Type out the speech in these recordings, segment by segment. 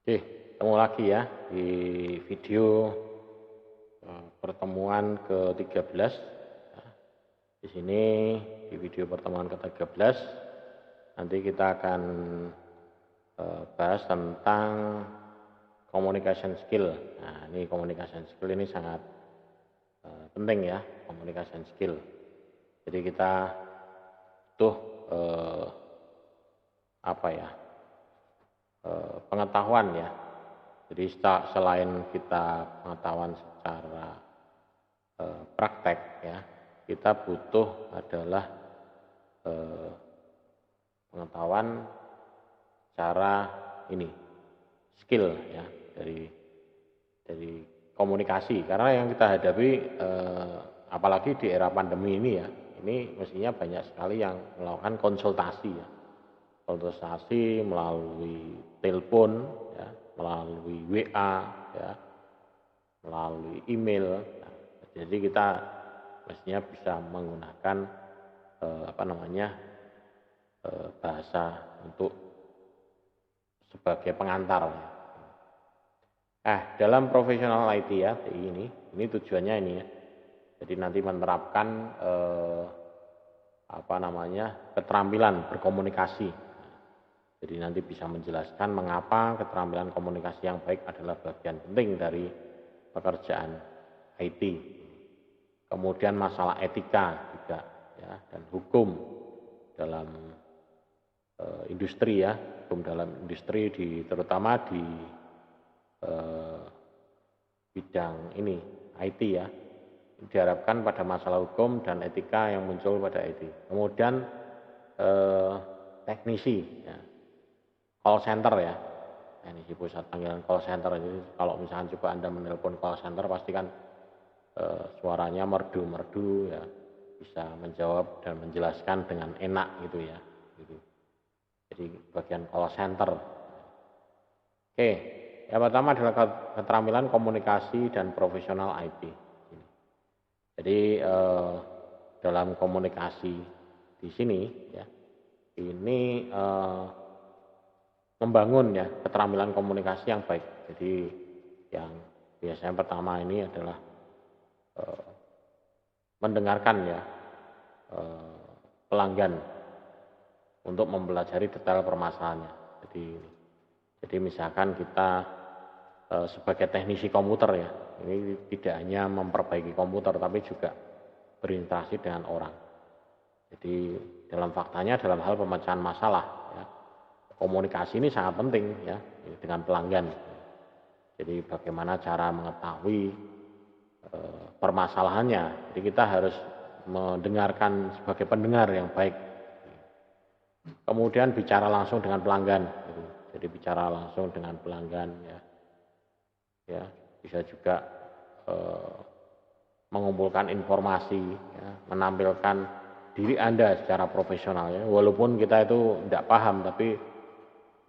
Oke, ketemu lagi ya di video pertemuan ke-13. Nah, di sini di video pertemuan ke-13 nanti kita akan bahas tentang communication skill. Nah, ini communication skill ini sangat penting ya, communication skill. Jadi kita butuh pengetahuan ya. Jadi selain kita pengetahuan secara praktek ya, kita butuh adalah pengetahuan cara ini skill ya dari komunikasi, karena yang kita hadapi apalagi di era pandemi ini ya, ini mestinya banyak sekali yang melakukan konsultasi ya, konsultasi melalui telepon ya, melalui WA ya, melalui email. Nah, jadi kita mestinya bisa menggunakan bahasa untuk sebagai pengantar ya. Dalam profesional IT ya, TI ini tujuannya ini ya. Jadi nanti menerapkan keterampilan berkomunikasi. Jadi nanti bisa menjelaskan mengapa keterampilan komunikasi yang baik adalah bagian penting dari pekerjaan IT. Kemudian masalah etika juga ya, dan hukum dalam industri ya, hukum dalam industri terutama di bidang ini IT ya, diharapkan pada masalah hukum dan etika yang muncul pada IT. Kemudian teknisi ya, call center ya, teknisi pusat panggilan call center. Jadi kalau misalkan coba Anda menelpon call center pasti kan suaranya merdu-merdu ya, bisa menjawab dan menjelaskan dengan enak gitu ya, gitu. Jadi bagian call center. Oke, yang pertama adalah keterampilan komunikasi dan profesional IT. Jadi dalam komunikasi di sini ya, ini membangun ya keterampilan komunikasi yang baik. Jadi yang biasanya pertama ini adalah mendengarkan ya pelanggan untuk mempelajari detail permasalahannya. Jadi misalkan kita sebagai teknisi komputer ya, ini tidak hanya memperbaiki komputer tapi juga berinteraksi dengan orang. Jadi dalam faktanya dalam hal pemecahan masalah ya, komunikasi ini sangat penting ya dengan pelanggan. Jadi bagaimana cara mengetahui permasalahannya. Jadi kita harus mendengarkan sebagai pendengar yang baik. Kemudian bicara langsung dengan pelanggan. Jadi bicara langsung dengan pelanggan ya. Ya, bisa juga mengumpulkan informasi ya, menampilkan diri Anda secara profesional ya. Walaupun kita itu tidak paham, tapi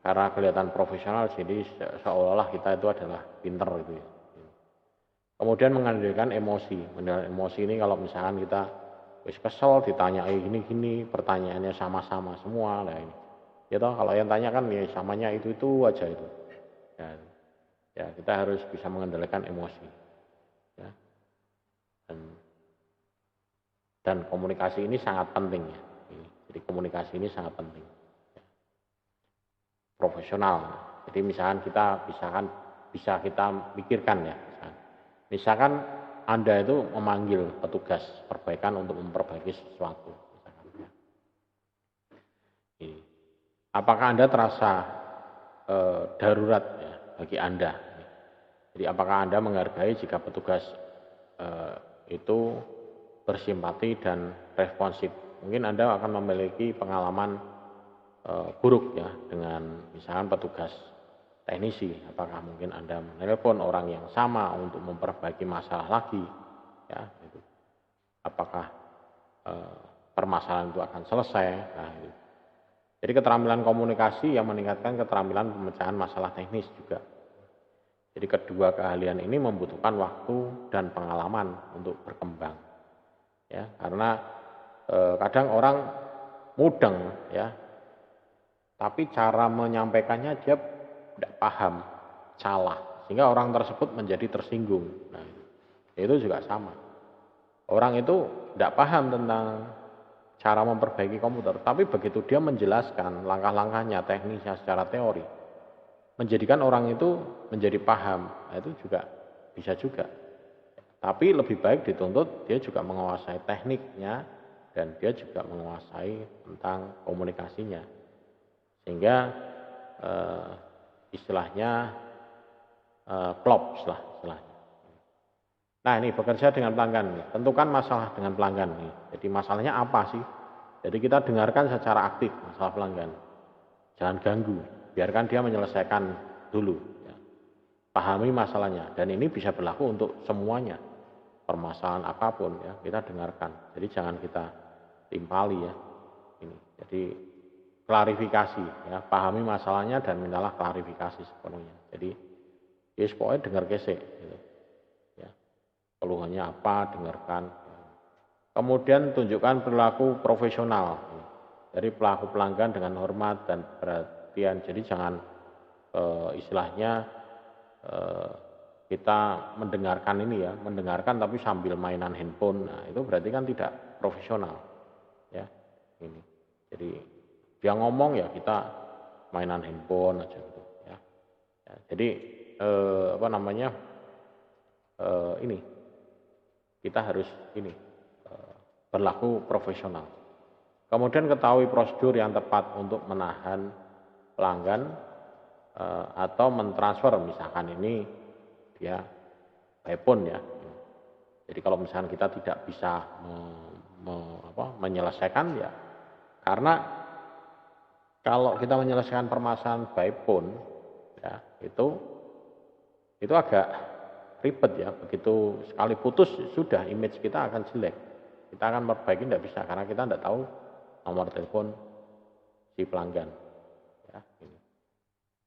karena kelihatan profesional jadi seolah-olah kita itu adalah pinter gitu ya. Kemudian mengendalikan emosi. Mengendalikan emosi ini kalau misalkan kita wis kesel ditanyai gini-gini, pertanyaannya sama-sama semua. Nah ini. Ya toh, kalau yang tanya kan ya samanya itu aja itu. Ya kita harus bisa mengendalikan emosi. Ya. Dan komunikasi ini sangat penting ya. Jadi komunikasi ini sangat penting. Ya. Profesional. Jadi misalkan bisa kita pikirkan ya. Misalkan Anda itu memanggil petugas perbaikan untuk memperbaiki sesuatu. Misalkan, ya. Apakah Anda terasa darurat ya, bagi Anda? Jadi apakah Anda menghargai jika petugas itu bersimpati dan responsif? Mungkin Anda akan memiliki pengalaman buruk ya dengan misalkan petugas teknisi. Apakah mungkin Anda menelpon orang yang sama untuk memperbaiki masalah lagi? Ya, gitu. Apakah permasalahan itu akan selesai? Nah, gitu. Jadi keterampilan komunikasi yang meningkatkan keterampilan pemecahan masalah teknis juga. Jadi kedua keahlian ini membutuhkan waktu dan pengalaman untuk berkembang. Ya, karena kadang orang mudeng ya, tapi cara menyampaikannya dia tidak paham. salah sehingga orang tersebut menjadi tersinggung. Nah, itu juga sama. Orang itu tidak paham tentang cara memperbaiki komputer, tapi begitu dia menjelaskan langkah-langkahnya, teknisnya secara teori, menjadikan orang itu menjadi paham. Nah, itu juga bisa juga. Tapi lebih baik dituntut dia juga menguasai tekniknya dan dia juga menguasai tentang komunikasinya. Sehingga istilahnya klop istilahnya. Nah, ini bekerja dengan pelanggan nih. Tentukan masalah dengan pelanggan nih. Jadi masalahnya apa sih? Jadi kita dengarkan secara aktif masalah pelanggan. Jangan ganggu, biarkan dia menyelesaikan dulu. Ya. Pahami masalahnya, dan ini bisa berlaku untuk semuanya. Permasalahan apapun ya, kita dengarkan. Jadi jangan kita timpali ya. Ini. Jadi klarifikasi ya, pahami masalahnya dan mintalah klarifikasi sepenuhnya. Jadi ya pokoknya dengar gesek gitu. Ya. Keluhannya apa, dengarkan. Kemudian tunjukkan perilaku profesional dari pelaku pelanggan dengan hormat dan perhatian. Jadi jangan istilahnya kita mendengarkan ini ya, mendengarkan tapi sambil mainan handphone. Nah, itu berarti kan tidak profesional. Ya, ini. Jadi dia ngomong ya kita mainan handphone aja gitu ya. Ya, jadi apa namanya? Ini kita harus ini berlaku profesional. Kemudian ketahui prosedur yang tepat untuk menahan pelanggan atau mentransfer, misalkan ini dia by phone ya. Jadi kalau misalkan kita tidak bisa menyelesaikan ya, karena kalau kita menyelesaikan permasalahan by phone ya itu agak ribet ya. Begitu sekali putus sudah image kita akan jelek. Kita akan memperbaiki tidak bisa karena kita tidak tahu nomor telepon si pelanggan. Ya, ini.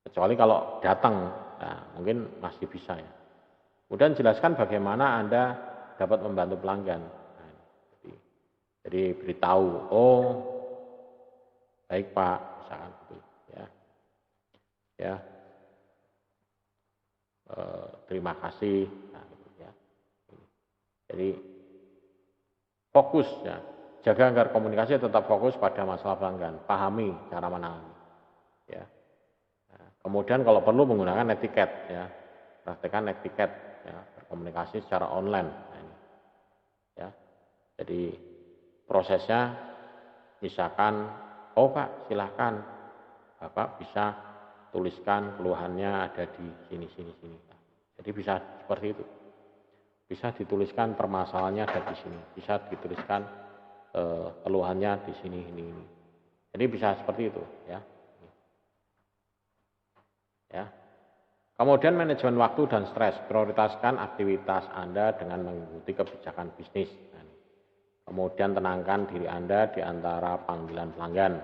Kecuali kalau datang, nah, mungkin masih bisa ya. Kemudian jelaskan bagaimana Anda dapat membantu pelanggan. Nah, jadi beritahu, oh baik Pak, misalkan gitu ya. Ya, terima kasih. Nah, gitu, ya. Jadi fokus ya, jaga agar komunikasi tetap fokus pada masalah pelanggan, pahami cara menangani. Ya. Nah, kemudian kalau perlu menggunakan etiket ya, praktekkan etiket ya, berkomunikasi secara online. Nah, ini. Ya, jadi prosesnya misalkan, oh Pak silahkan, Bapak bisa tuliskan keluhannya ada di sini. Nah, jadi bisa seperti itu. Bisa dituliskan permasalahannya ada di sini, bisa dituliskan keluhannya di sini ini. Jadi bisa seperti itu ya. Ya. Kemudian manajemen waktu dan stres, prioritaskan aktivitas Anda dengan mengikuti kebijakan bisnis. Kemudian tenangkan diri Anda di antara panggilan pelanggan.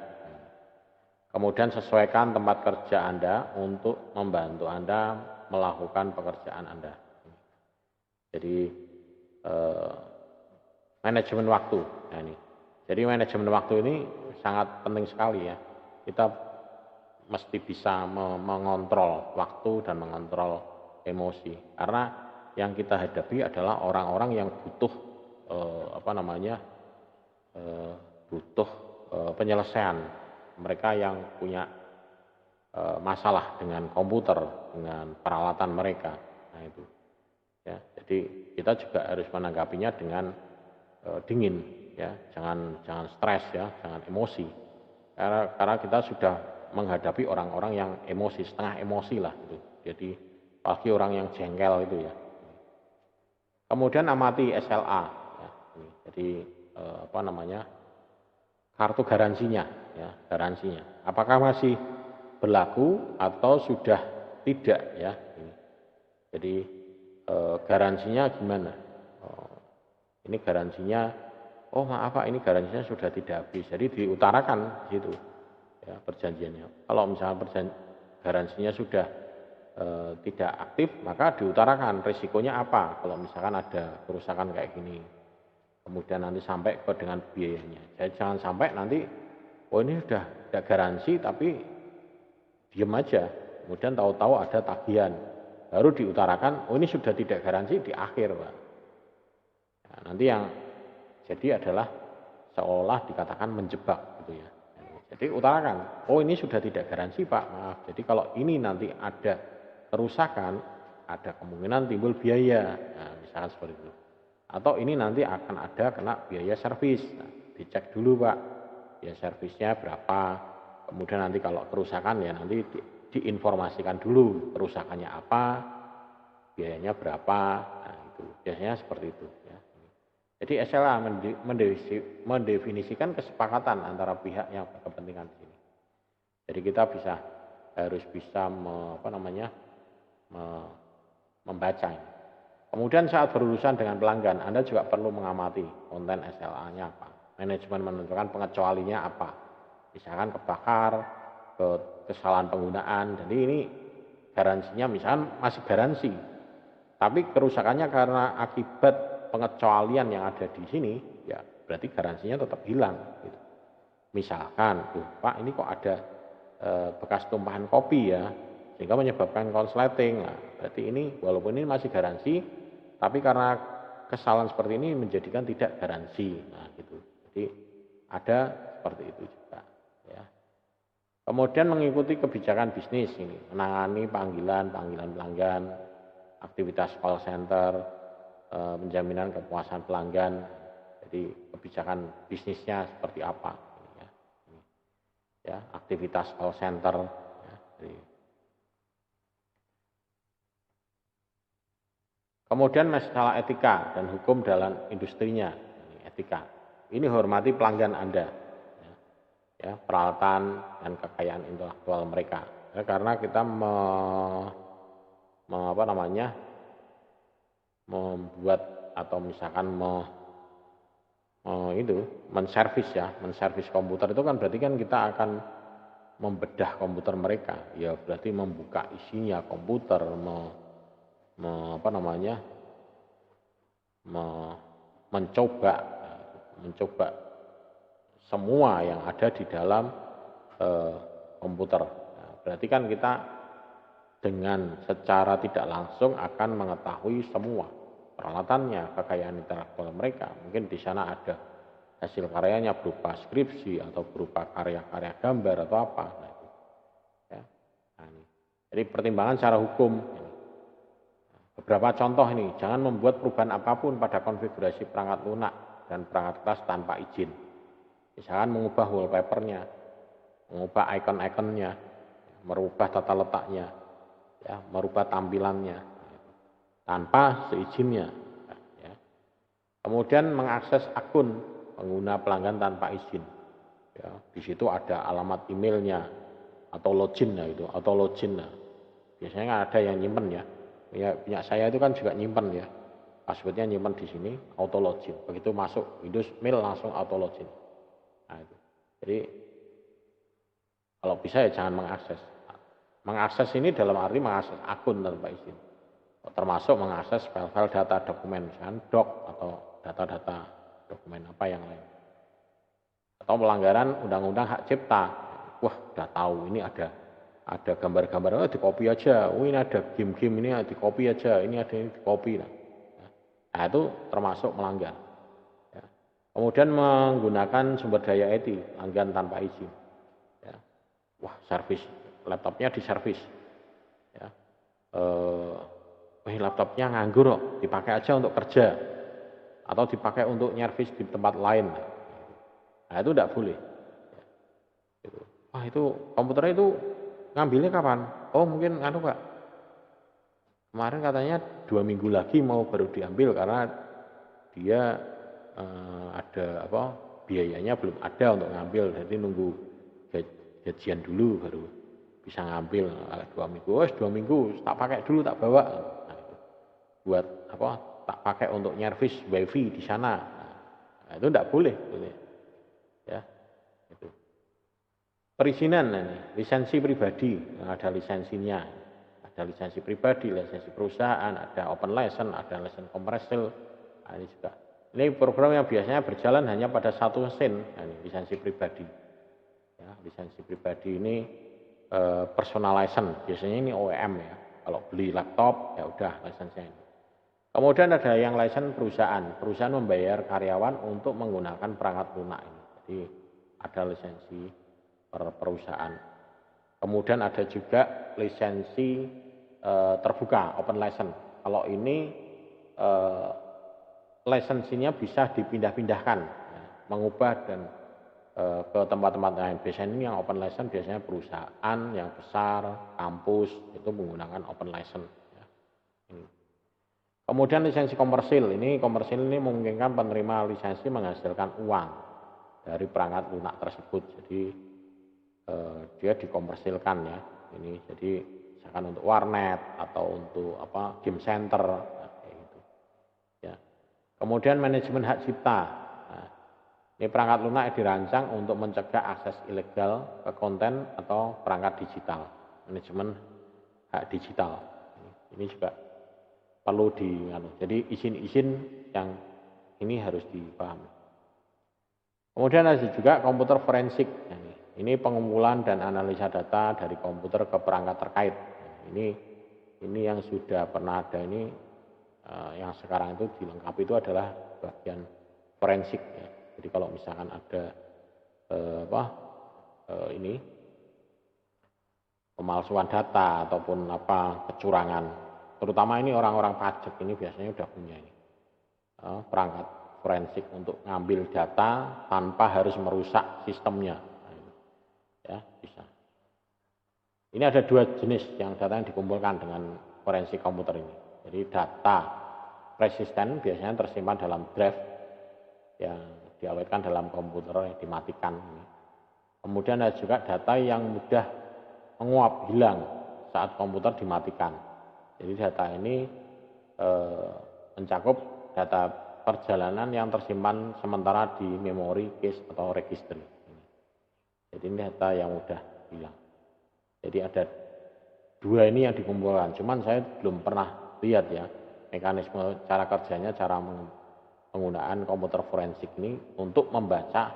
Kemudian sesuaikan tempat kerja Anda untuk membantu Anda melakukan pekerjaan Anda. Jadi manajemen waktu. Nah, ini. Jadi manajemen waktu ini sangat penting sekali ya. Kita mesti bisa mengontrol waktu dan mengontrol emosi. Karena yang kita hadapi adalah orang-orang yang butuh butuh penyelesaian. Mereka yang punya masalah dengan komputer, dengan peralatan mereka. Nah itu. Ya, jadi kita juga harus menanggapinya dengan dingin, ya, jangan stres ya, jangan emosi. Karena kita sudah menghadapi orang-orang yang emosi, setengah emosi lah gitu. Jadi apalagi orang yang jengkel itu ya. Kemudian amati SLA, ya, ini. Jadi kartu garansinya, ya, garansinya. Apakah masih berlaku atau sudah tidak ya? Ini. Jadi garansinya gimana? Ini garansinya, oh maaf Pak, ini garansinya sudah tidak habis. Jadi diutarakan di situ ya, perjanjiannya. Kalau misalnya garansinya sudah tidak aktif, maka diutarakan risikonya apa kalau misalkan ada kerusakan kayak gini. Kemudian nanti sampai ke dengan biayanya. Jadi jangan sampai nanti, oh ini sudah ada garansi tapi diem aja. kemudian tahu-tahu ada tagihan, baru diutarakan, oh ini sudah tidak garansi di akhir, Pak. Nah, nanti yang jadi adalah seolah dikatakan menjebak gitu ya. Jadi utarakan, oh ini sudah tidak garansi Pak, maaf. Jadi kalau ini nanti ada kerusakan, ada kemungkinan timbul biaya, nah, misalkan seperti itu. Atau ini nanti akan ada kena biaya servis, nah, dicek dulu Pak, biaya servisnya berapa. Kemudian nanti kalau kerusakan ya nanti diinformasikan dulu kerusakannya apa, biayanya berapa, nah itu biasanya seperti itu. Ya. Jadi SLA mendefinisikan kesepakatan antara pihak yang berkepentingan di sini. Jadi kita harus bisa membaca ini. Kemudian saat berurusan dengan pelanggan, Anda juga perlu mengamati konten SLA-nya apa. Manajemen menentukan pengecualinya apa. Misalkan kebakar, kesalahan penggunaan. Jadi ini garansinya misalkan masih garansi. Tapi kerusakannya karena akibat pengecualian yang ada di sini, ya berarti garansinya tetap hilang. Gitu. Misalkan, Pak ini kok ada bekas tumpahan kopi ya, sehingga menyebabkan konsleting. Nah, berarti ini walaupun ini masih garansi, tapi karena kesalahan seperti ini menjadikan tidak garansi. Nah, gitu. Jadi ada seperti itu juga. Ya. Kemudian mengikuti kebijakan bisnis ini, menangani panggilan pelanggan, aktivitas call center, penjaminan kepuasan pelanggan. Jadi kebijakan bisnisnya seperti apa? Ya, aktivitas call center. Ya, jadi. Kemudian masalah etika dan hukum dalam industrinya, ini etika. Ini hormati pelanggan Anda, ya, peralatan dan kekayaan intelektual mereka. Ya, karena kita membuat atau misalkan menservis komputer itu kan berarti kan kita akan membedah komputer mereka, ya berarti membuka isinya komputer, mencoba semua yang ada di dalam komputer. Nah, berarti kan kita dengan secara tidak langsung akan mengetahui semua peralatannya, kekayaan intelektual mereka. Mungkin di sana ada hasil karyanya berupa skripsi atau berupa karya-karya gambar atau apa. Nah, itu. Ya. Nah, ini. Jadi pertimbangan secara hukum. Beberapa contoh ini, jangan membuat perubahan apapun pada konfigurasi perangkat lunak dan perangkat keras tanpa izin. Misalkan mengubah wallpapernya, mengubah icon-iconnya, merubah tata letaknya, ya, merubah tampilannya tanpa seizinnya. Ya. Kemudian mengakses akun pengguna pelanggan tanpa izin. Ya, di situ ada alamat emailnya atau login ya itu, atau login. Nah. Biasanya ada yang nyimpen ya. Ya, punya saya itu kan juga nyimpen ya. Passwordnya nyimpen di sini, auto login. Begitu masuk Windows Mail langsung auto login. Nah, itu. Jadi kalau bisa ya jangan mengakses. Mengakses ini dalam arti mengakses akun tanpa izin. Termasuk mengakses file-file data dokumen, misalkan doc atau data-data dokumen apa yang lain. Atau pelanggaran undang-undang hak cipta. Wah, udah tahu ini ada gambar-gambar, di copy aja. Oh, ini ada game-game, ini di copy aja. Ini ada ini di copy. Nah, itu termasuk melanggar. Ya. Kemudian menggunakan sumber daya IT, pelanggan tanpa izin. Ya. Wah, servis laptopnya diservis. Ya. Laptopnya nganggur kok, dipakai aja untuk kerja. Atau dipakai untuk nyervis di tempat lain. Nah, itu tidak boleh. Wah, itu komputernya itu ngambilnya kapan? Oh, mungkin Pak. Kemarin katanya 2 minggu lagi mau baru diambil karena dia ada biayanya belum ada untuk ngambil, jadi nunggu gajian dulu baru bisa ngambil. 2 minggu, 2 minggu tak pakai dulu, tak bawa. Nah, itu. Buat tak pakai untuk nyervis wifi di sana. Nah, itu tidak boleh. Ya, itu. Perizinan, ini lisensi pribadi, ada lisensinya, ada lisensi pribadi, lisensi perusahaan, ada open license, ada lisensi komersil. Nah, ini juga. Ini program yang biasanya berjalan hanya pada satu mesin, nah, ini lisensi pribadi. Ya, lisensi pribadi ini personalization, biasanya ini OEM ya. Kalau beli laptop ya udah lisensinya ini. Kemudian ada yang lisensi perusahaan membayar karyawan untuk menggunakan perangkat lunak ini. Jadi ada lisensi per perusahaan. Kemudian ada juga lisensi terbuka, open license. Kalau ini lisensinya bisa dipindah-pindahkan, ya, mengubah dan ke tempat-tempat lain. Biasanya ini yang open license biasanya perusahaan yang besar, kampus itu menggunakan open license. Ya. Kemudian lisensi komersil ini memungkinkan penerima lisensi menghasilkan uang dari perangkat lunak tersebut. Jadi dia dikomersilkan ya. Ini jadi misalkan untuk warnet atau untuk game center kayak gitu. Ya. Kemudian manajemen hak cipta. Nah, ini perangkat lunak dirancang untuk mencegah akses ilegal ke konten atau perangkat digital. Manajemen hak digital. Ini juga perlu jadi izin-izin yang ini harus dipahami. Kemudian ada juga komputer forensik. Ini pengumpulan dan analisa data dari komputer ke perangkat terkait. Ini yang sudah pernah ada ini yang sekarang itu dilengkapi itu adalah bagian forensik. Ya. Jadi kalau misalkan ada ini pemalsuan data ataupun kecurangan, terutama ini orang-orang pajak ini biasanya udah punya ini perangkat forensik untuk ngambil data tanpa harus merusak sistemnya. Ya, bisa. Ini ada dua jenis yang data yang dikumpulkan dengan forensik komputer ini. Jadi data persisten biasanya tersimpan dalam drive yang diawetkan dalam komputer yang dimatikan. Kemudian ada juga data yang mudah menguap, hilang saat komputer dimatikan. Jadi data ini mencakup data perjalanan yang tersimpan sementara di memori, cache atau register. Jadi ini data yang mudah hilang. Jadi ada dua ini yang dikumpulkan. Cuman saya belum pernah lihat ya mekanisme cara kerjanya, cara penggunaan komputer forensik ini untuk membaca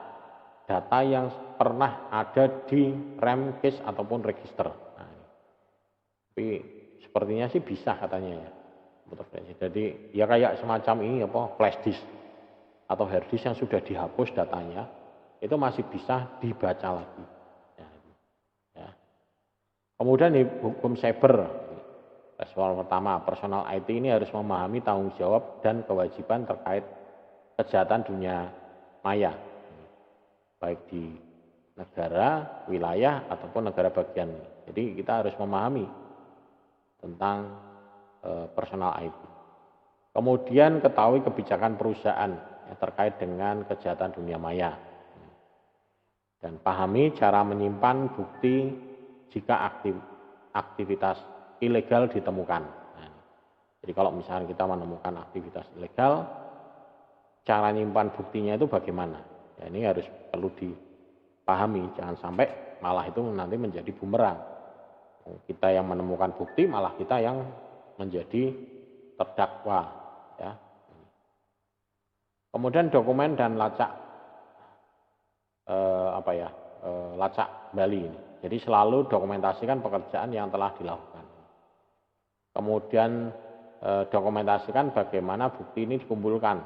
data yang pernah ada di RAM, cache ataupun register. Nah, tapi sepertinya sih bisa katanya ya komputer forensik. Jadi ya kayak semacam ini flash disk atau hard disk yang sudah dihapus datanya itu masih bisa dibaca lagi. Ya. Kemudian di hukum cyber, soal pertama, personal IT ini harus memahami tanggung jawab dan kewajiban terkait kejahatan dunia maya, baik di negara, wilayah, ataupun negara bagian. Jadi kita harus memahami tentang personal IT. Kemudian ketahui kebijakan perusahaan terkait dengan kejahatan dunia maya. Dan pahami cara menyimpan bukti jika aktivitas ilegal ditemukan. Nah, jadi kalau misalnya kita menemukan aktivitas ilegal, cara menyimpan buktinya itu bagaimana? Ya, ini harus perlu dipahami, jangan sampai malah itu nanti menjadi bumerang. Kita yang menemukan bukti, malah kita yang menjadi terdakwa. Ya. Kemudian dokumen dan lacak lacak kembali ini. Jadi selalu dokumentasikan pekerjaan yang telah dilakukan. Kemudian dokumentasikan bagaimana bukti ini dikumpulkan.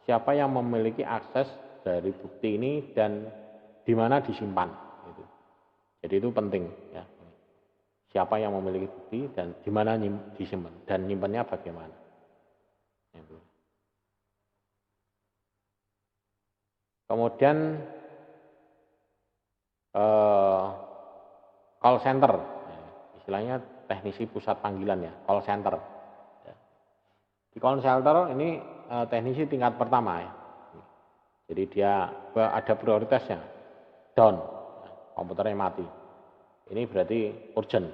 Siapa yang memiliki akses dari bukti ini dan di mana disimpan. Gitu. Jadi itu penting ya. Siapa yang memiliki bukti dan di mana disimpan dan nyimpannya bagaimana. Gitu. Kemudian call center, istilahnya teknisi pusat panggilan ya, call center. Di call center ini teknisi tingkat pertama ya. Jadi dia ada prioritasnya, down, komputernya mati. Ini berarti urgent,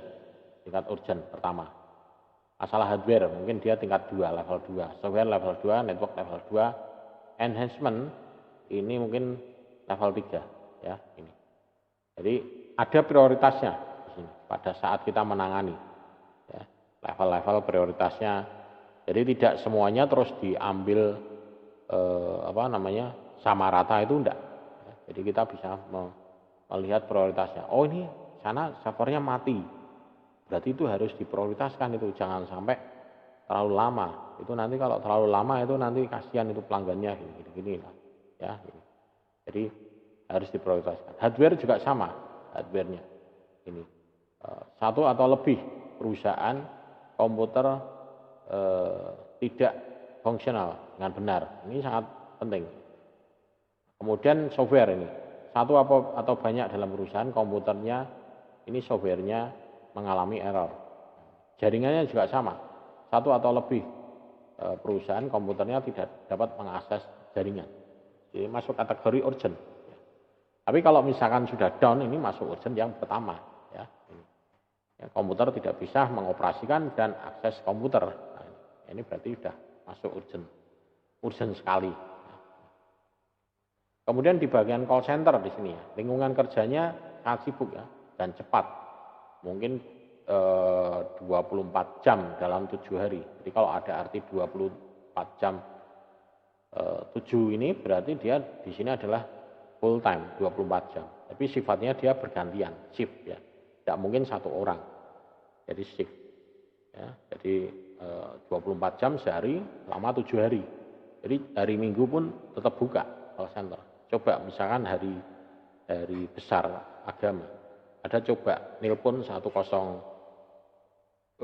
tingkat urgent pertama. Masalah hardware mungkin dia tingkat 2, level 2, software level 2, network level 2, enhancement ini mungkin level 3 ya ini. Jadi ada prioritasnya di sini pada saat kita menangani ya, level-level prioritasnya. Jadi tidak semuanya terus diambil sama rata itu enggak. Ya, jadi kita bisa melihat prioritasnya. Oh ini sana servernya mati. Berarti itu harus diprioritaskan itu, jangan sampai terlalu lama. Itu nanti kalau terlalu lama itu nanti kasihan itu pelanggannya gini lah ya. Jadi harus diprioritaskan. Hardware juga sama, hardwarenya ini satu atau lebih perusahaan komputer tidak fungsional dengan benar. Ini sangat penting. Kemudian software ini satu atau banyak dalam perusahaan komputernya ini softwarenya mengalami error. Jaringannya juga sama, satu atau lebih perusahaan komputernya tidak dapat mengakses jaringan. Jadi masuk kategori urgent. Tapi kalau misalkan sudah down, ini masuk urgent yang pertama. Ya, komputer tidak bisa mengoperasikan dan akses komputer. Nah, ini berarti sudah masuk urgent sekali. Kemudian di bagian call center di sini ya, lingkungan kerjanya sangat sibuk ya dan cepat. Mungkin 24 jam dalam 7 hari. Jadi kalau ada arti 24 jam 7 ini berarti dia di sini adalah full time 24 jam. Tapi sifatnya dia bergantian, shift ya. Tidak mungkin satu orang. Jadi shift. Ya, jadi 24 jam sehari selama 7 hari. Jadi hari Minggu pun tetap buka call center. Coba misalkan hari besar agama, ada coba nelpon 108,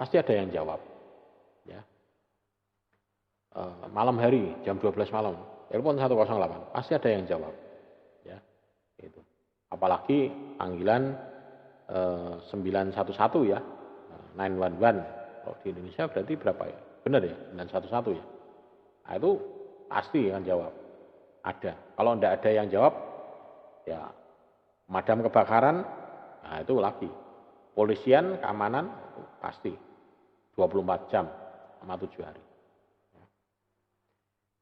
pasti ada yang jawab. Ya. Malam hari jam 12 malam, telepon 108, pasti ada yang jawab. Ya, itu. Apalagi panggilan 911 ya, 911. Kalau di Indonesia berarti berapa ya? Benar ya, 911 ya. Nah, itu pasti yang jawab. Ada. Kalau tidak ada yang jawab, ya pemadam kebakaran, nah itu lagi. Polisian, keamanan, itu pasti 24 jam sama 7 hari.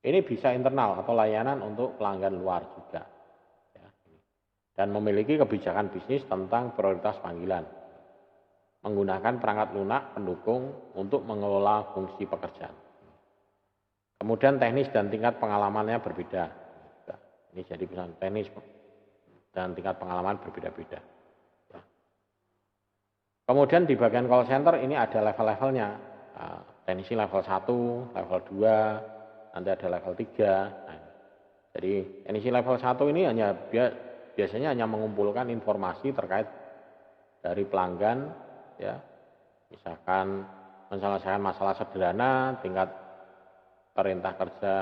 Ini bisa internal atau layanan untuk pelanggan luar juga. Ya, dan memiliki kebijakan bisnis tentang prioritas panggilan. Menggunakan perangkat lunak pendukung untuk mengelola fungsi pekerjaan. Kemudian teknis dan tingkat pengalamannya berbeda. Ini jadi pesan teknis dan tingkat pengalaman berbeda-beda. Ya. Kemudian di bagian call center ini ada level-levelnya. Teknisi level 1, level 2, nanti ada level 3. Nah, jadi teknisi level 1 ini biasanya hanya mengumpulkan informasi terkait dari pelanggan, ya, misalkan menyelesaikan masalah sederhana, tingkat perintah kerja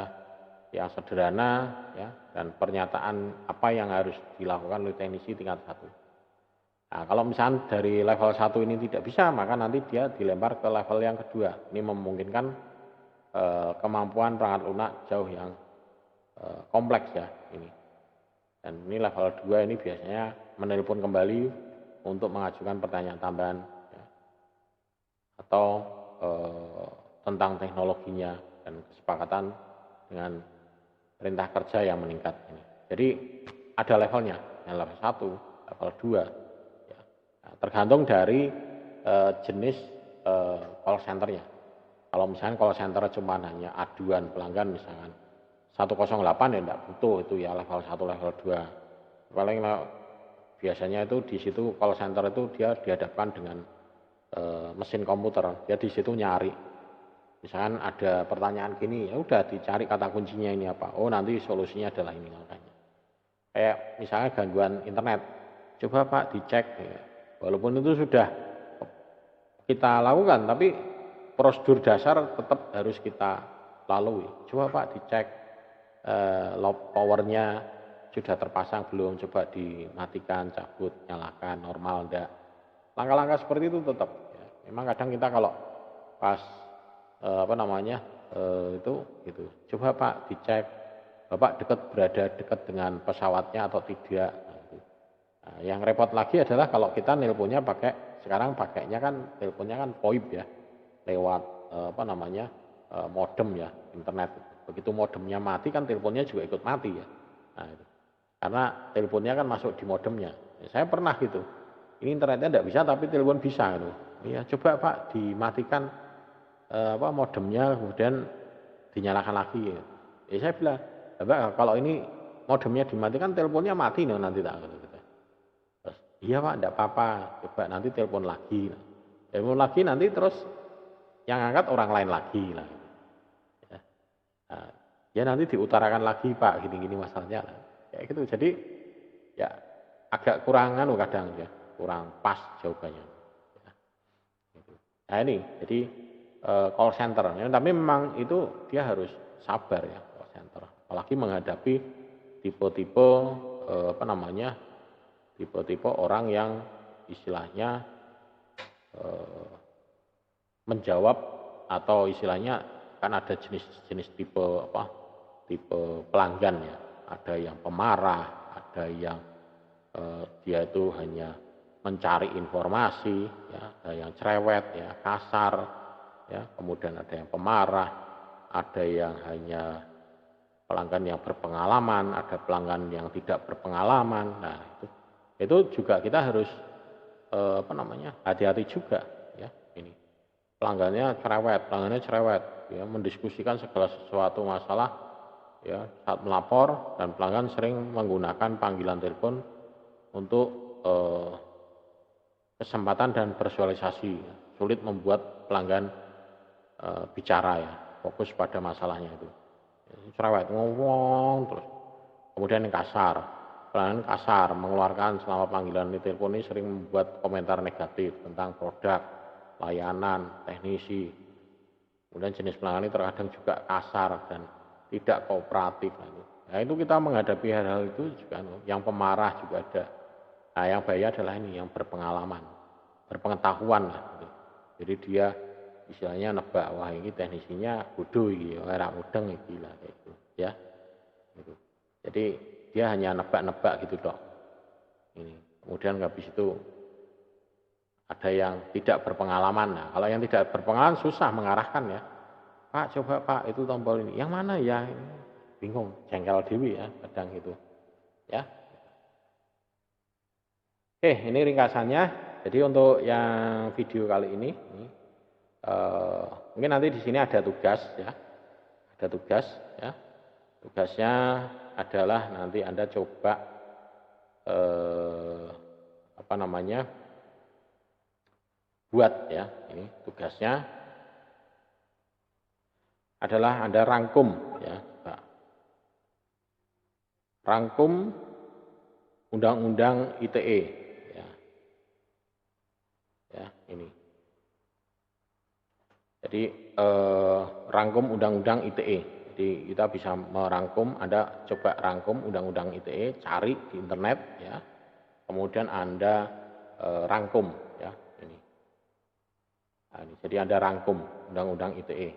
yang sederhana, ya, dan pernyataan apa yang harus dilakukan oleh teknisi tingkat 1. Nah, kalau misalnya dari level 1 ini tidak bisa, maka nanti dia dilempar ke level yang kedua. Ini memungkinkan kemampuan perangkat lunak jauh yang kompleks ya ini. Dan ini level 2 ini biasanya menelpon kembali untuk mengajukan pertanyaan tambahan ya, atau tentang teknologinya dan kesepakatan dengan perintah kerja yang meningkat ini. Jadi ada levelnya, yang level 1, level 2 ya. Nah, tergantung dari jenis call centernya. Kalau misalnya call center cuma hanya aduan pelanggan misalkan 108 ya tidak butuh itu ya level 1, level 2. Paling biasanya itu di situ call center itu dia dihadapkan dengan mesin komputer, dia di situ nyari. Misalkan ada pertanyaan gini, ya udah dicari kata kuncinya ini apa. Oh, nanti solusinya adalah ini makanya. Kayak misalnya gangguan internet, coba Pak dicek. Ya. Walaupun itu sudah kita lakukan, tapi prosedur dasar tetap harus kita lalui. Coba Pak dicek load powernya sudah terpasang belum, coba dimatikan, cabut, nyalakan, normal enggak. Langkah-langkah seperti itu tetap. Ya. Memang kadang kita kalau pas itu gitu. Coba Pak dicek, Bapak berada dekat dengan pesawatnya atau tidak. Nah, yang repot lagi adalah kalau kita nelponnya sekarang pakainya kan teleponnya kan VoIP ya, lewat modem ya, internet. Begitu modemnya mati kan teleponnya juga ikut mati ya. Nah, itu. Karena teleponnya kan masuk di modemnya. Ya, saya pernah gitu. Ini internetnya tidak bisa tapi telepon bisa gitu. Iya, coba Pak dimatikan modemnya kemudian dinyalakan lagi ya. Saya bilang, Bapak kalau ini modemnya dimatikan teleponnya mati nih nanti tak gitu. Terus Iya Pak, enggak apa-apa, coba nanti telepon lagi. Telepon lagi nanti terus yang angkat orang lain lagi lah. Ya, nah, ya nanti diutarakan lagi Pak, gini-gini masalahnya lah. Kayak gitu. Jadi ya agak kurangan kadang ya, kurang pas jawabannya. Ya, gitu. Nah ini, jadi call center. Ya, tapi memang itu dia harus sabar ya call center. Apalagi menghadapi tipe-tipe apa namanya, tipe-tipe orang yang istilahnya menjawab atau istilahnya kan ada jenis-jenis tipe apa, tipe pelanggan ya. Ada yang pemarah, ada yang dia itu hanya mencari informasi, ya, ada yang cerewet, ya, kasar, ya, kemudian ada yang pemarah, ada yang hanya pelanggan yang berpengalaman, ada pelanggan yang tidak berpengalaman. Nah, itu juga kita harus apa namanya, hati-hati juga ya ini. Pelanggannya cerewet, ya, mendiskusikan segala sesuatu masalah ya saat melapor, dan pelanggan sering menggunakan panggilan telepon untuk kesempatan dan bersosialisasi. Sulit membuat pelanggan bicara ya, fokus pada masalahnya itu. Cerewet, ngomong terus. Kemudian yang kasar, pelanggan kasar, mengeluarkan selama panggilan di telepon ini sering membuat komentar negatif tentang produk, layanan, teknisi. Kemudian jenis pelanggan ini terkadang juga kasar dan tidak kooperatif. Nah itu kita menghadapi hal-hal itu juga, yang pemarah juga ada. Nah yang bahaya adalah ini, yang berpengalaman, berpengetahuan lah. Gitu. Jadi dia istilahnya nebak, wah ini teknisinya bodoh gitu, ora mudeng iki lah kayak gitu, ya. Gitu. Jadi dia hanya nebak-nebak gitu dok. Ini. Kemudian habis itu ada yang tidak berpengalaman. Nah, kalau yang tidak berpengalaman susah mengarahkan ya. Pak, coba Pak, itu tombol ini. Yang mana ya? Bingung, jengkel dewi ya, kadang itu. Ya. Oke, ini ringkasannya. Jadi untuk yang video kali ini mungkin nanti di sini ada tugas ya. Ada tugas ya. Tugasnya adalah nanti Anda coba apa namanya? Buat ya. Ini tugasnya adalah Anda rangkum ya. Rangkum Undang-Undang ITE ya. Ya, ini. Jadi rangkum Undang-Undang ITE. Jadi kita bisa merangkum, Anda coba rangkum Undang-Undang ITE, cari di internet ya. Kemudian Anda rangkum ya ini. Nah, ini. Jadi Anda rangkum Undang-Undang ITE.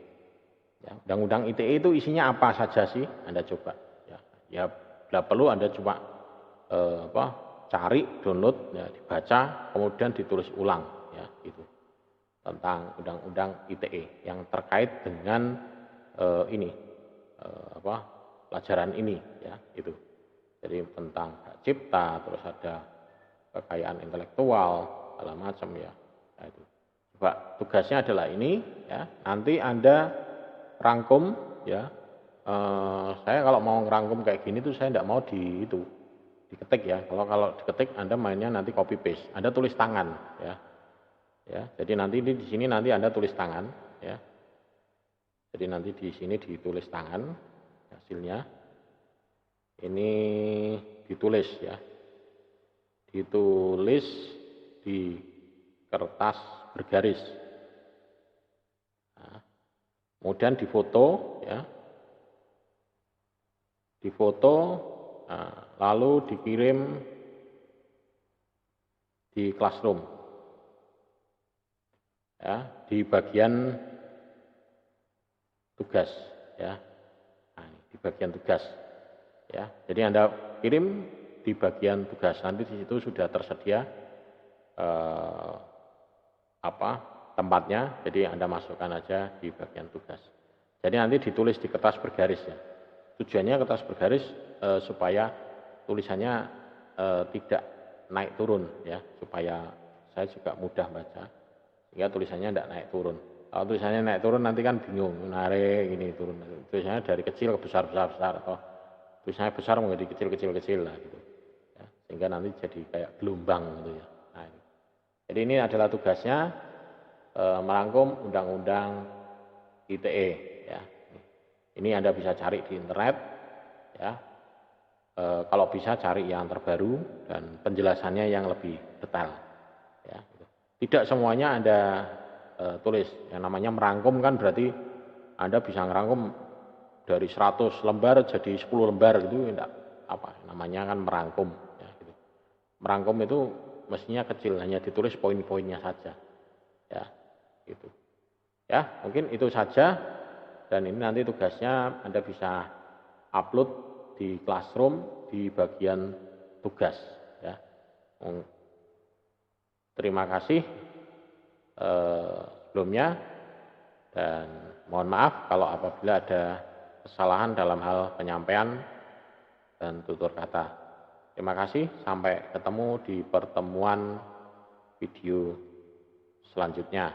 Ya, Undang-Undang ITE itu isinya apa saja sih? Anda coba ya. Ya, bila perlu Anda coba cari, download, ya, dibaca, kemudian ditulis ulang ya gitu. Tentang Undang-Undang ITE yang terkait dengan ini pelajaran ini ya itu. Jadi tentang hak cipta, terus ada kekayaan intelektual, segala macam ya. Nah, itu. Coba tugasnya adalah ini ya. Nanti Anda rangkum ya. Saya kalau mau ngerangkum kayak gini tuh saya tidak mau diketik ya. Kalau diketik Anda mainnya nanti copy paste. Anda tulis tangan ya. Ya, jadi nanti di sini nanti Anda tulis tangan ya. Jadi nanti di sini ditulis tangan hasilnya. Ini ditulis ya. Ditulis di kertas bergaris. Nah, kemudian difoto ya. Difoto, nah, lalu dikirim di classroom. Ya, di bagian tugas ya. Nah, di bagian tugas ya. Jadi Anda kirim di bagian tugas, nanti di situ sudah tersedia tempatnya, jadi Anda masukkan aja di bagian tugas. Jadi nanti ditulis di kertas bergaris ya. Tujuannya kertas bergaris supaya tulisannya tidak naik turun ya, supaya saya juga mudah baca. Sehingga tulisannya tidak naik turun. Kalau tulisannya naik turun nanti kan bingung, narik ini turun. Tulisannya dari kecil ke besar atau tulisannya besar menjadi kecil lah gitu. Ya. sehingga nanti jadi kayak gelombang gitu ya. Nah, jadi ini adalah tugasnya merangkum undang-undang ITE ya. Ini Anda bisa cari di internet ya. Kalau bisa cari yang terbaru dan penjelasannya yang lebih detail ya. Tidak semuanya Anda tulis. Yang namanya merangkum kan berarti Anda bisa ngerangkum dari 100 lembar jadi 10 lembar gitu, enggak apa namanya kan merangkum ya, gitu. Merangkum itu mestinya kecil, hanya ditulis poin-poinnya saja ya, gitu ya. Mungkin itu saja, dan ini nanti tugasnya Anda bisa upload di Classroom di bagian tugas ya. Terima kasih sebelumnya, dan mohon maaf kalau apabila ada kesalahan dalam hal penyampaian dan tutur kata. Terima kasih, sampai ketemu di pertemuan video selanjutnya.